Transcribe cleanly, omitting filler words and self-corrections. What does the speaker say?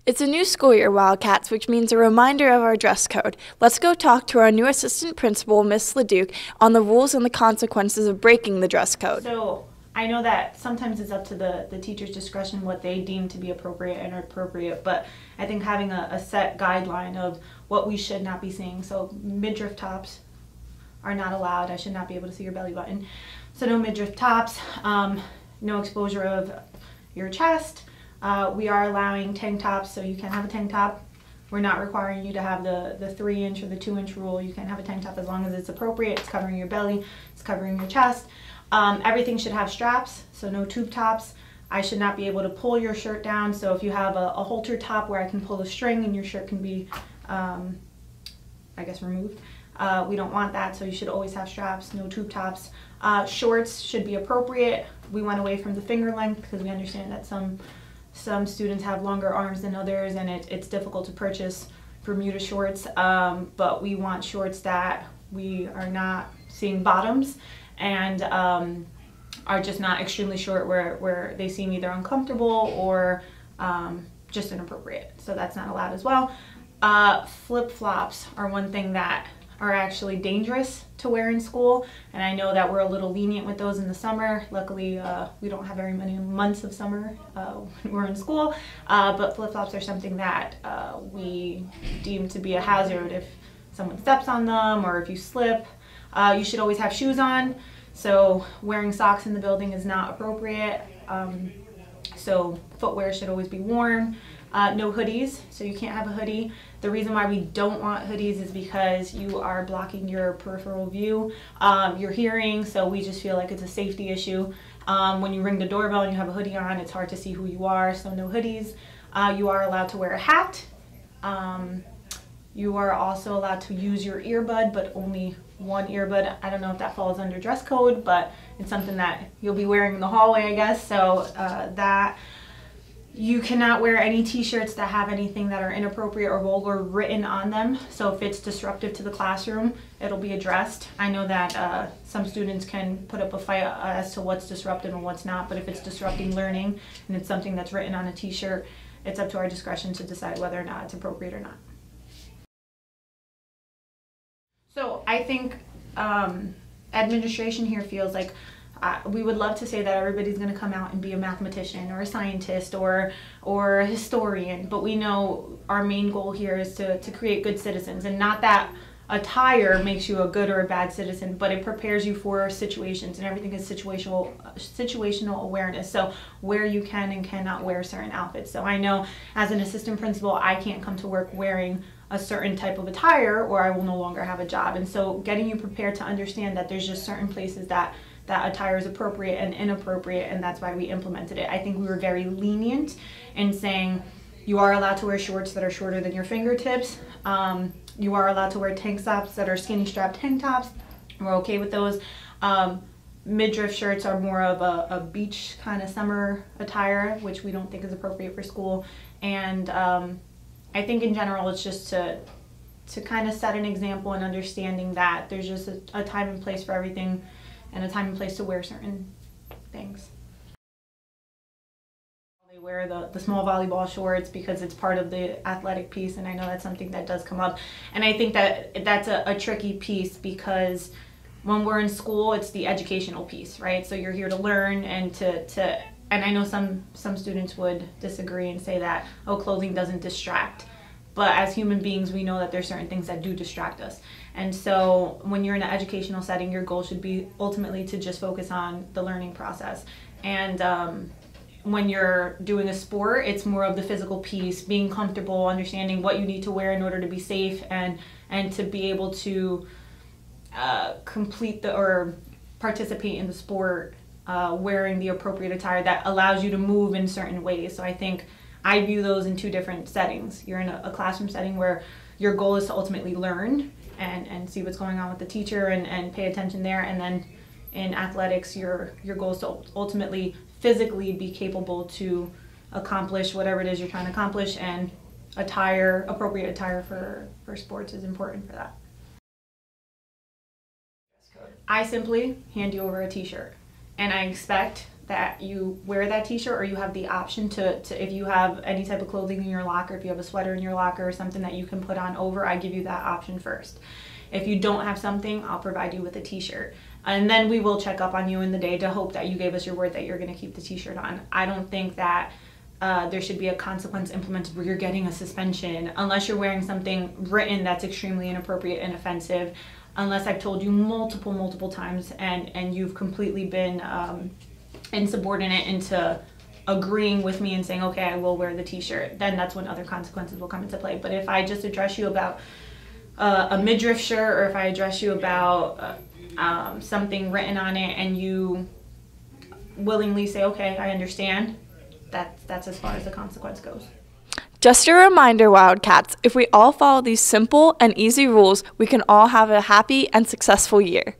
It's a new school year, Wildcats, which means a reminder of our dress code. Let's go talk to our new assistant principal, Miss LeDuc, on the rules and the consequences of breaking the dress code. So I know that sometimes it's up to the teacher's discretion what they deem to be appropriate and inappropriate, but I think having a set guideline of what we should not be seeing. So midriff tops are not allowed. I should not be able to see your belly button. So no midriff tops, no exposure of your chest. We are allowing tank tops, so you can have a tank top. We're not requiring you to have the 3-inch or the 2-inch rule. You can have a tank top as long as it's appropriate. It's covering your belly, it's covering your chest. Everything should have straps, so no tube tops. I should not be able to pull your shirt down, so if you have a halter top where I can pull a string and your shirt can be, I guess, removed. We don't want that, so you should always have straps, no tube tops. Shorts should be appropriate. We went away from the finger length because we understand that some students have longer arms than others, and it's difficult to purchase Bermuda shorts, but we want shorts that we are not seeing bottoms and are just not extremely short where they seem either uncomfortable or just inappropriate. So that's not allowed as well. Flip-flops are one thing that are actually dangerous to wear in school, and I know that we're a little lenient with those in the summer. Luckily, we don't have very many months of summer when we're in school, but flip-flops are something that we deem to be a hazard if someone steps on them or if you slip. You should always have shoes on, so wearing socks in the building is not appropriate. So footwear should always be worn. No hoodies, so you can't have a hoodie. The reason why we don't want hoodies is because you are blocking your peripheral view, your hearing, so we just feel like it's a safety issue. When you ring the doorbell and you have a hoodie on, it's hard to see who you are, so no hoodies. You are allowed to wear a hat. You are also allowed to use your earbud, but only one earbud. I don't know if that falls under dress code, but it's something that you'll be wearing in the hallway, I guess, so that. You cannot wear any t-shirts that have anything that are inappropriate or vulgar written on them. So if it's disruptive to the classroom, it'll be addressed. I know that some students can put up a fight as to what's disruptive and what's not, but if it's disrupting learning and it's something that's written on a t-shirt, it's up to our discretion to decide whether or not it's appropriate or not. So I think administration here feels like we would love to say that everybody's going to come out and be a mathematician or a scientist or a historian, but we know our main goal here is to create good citizens, and not that attire makes you a good or a bad citizen, but it prepares you for situations, and everything is situational awareness, so where you can and cannot wear certain outfits. So I know as an assistant principal, I can't come to work wearing a certain type of attire or I will no longer have a job, and so getting you prepared to understand that there's just certain places that attire is appropriate and inappropriate, and that's why we implemented it. I think we were very lenient in saying you are allowed to wear shorts that are shorter than your fingertips. You are allowed to wear tank tops that are skinny strap tank tops. We're okay with those. Midriff shirts are more of a beach kind of summer attire, which we don't think is appropriate for school. And I think in general it's just to kind of set an example and understanding that there's just a time and place for everything, and a time and place to wear certain things. They wear the small volleyball shorts because it's part of the athletic piece, and I know that's something that does come up. And I think that that's a tricky piece because when we're in school, it's the educational piece, right? So you're here to learn and and I know some students would disagree and say that, oh, clothing doesn't distract. But as human beings, we know that there's certain things that do distract us. And so when you're in an educational setting, your goal should be ultimately to just focus on the learning process. And when you're doing a sport, it's more of the physical piece, being comfortable, understanding what you need to wear in order to be safe and to be able to complete or participate in the sport, wearing the appropriate attire that allows you to move in certain ways. So I think I view those in two different settings. You're in a classroom setting where your goal is to ultimately learn and see what's going on with the teacher and pay attention there. And then in athletics, your goal is to ultimately physically be capable to accomplish whatever it is you're trying to accomplish, and appropriate attire for sports is important for that. I simply hand you over a t-shirt, and I expect that you wear that t-shirt, or you have the option to if you have any type of clothing in your locker, if you have a sweater in your locker or something that you can put on over, I give you that option first. If you don't have something, I'll provide you with a t-shirt. And then we will check up on you in the day to hope that you gave us your word that you're going to keep the t-shirt on. I don't think that there should be a consequence implemented where you're getting a suspension unless you're wearing something written that's extremely inappropriate and offensive, unless I've told you multiple times and you've completely been insubordinate into agreeing with me and saying, okay, I will wear the t-shirt. Then that's when other consequences will come into play. But if I just address you about a midriff shirt, or if I address you about something written on it and you willingly say, okay, I understand, that's as far as the consequence goes. Just a reminder, Wildcats, if we all follow these simple and easy rules, we can all have a happy and successful year.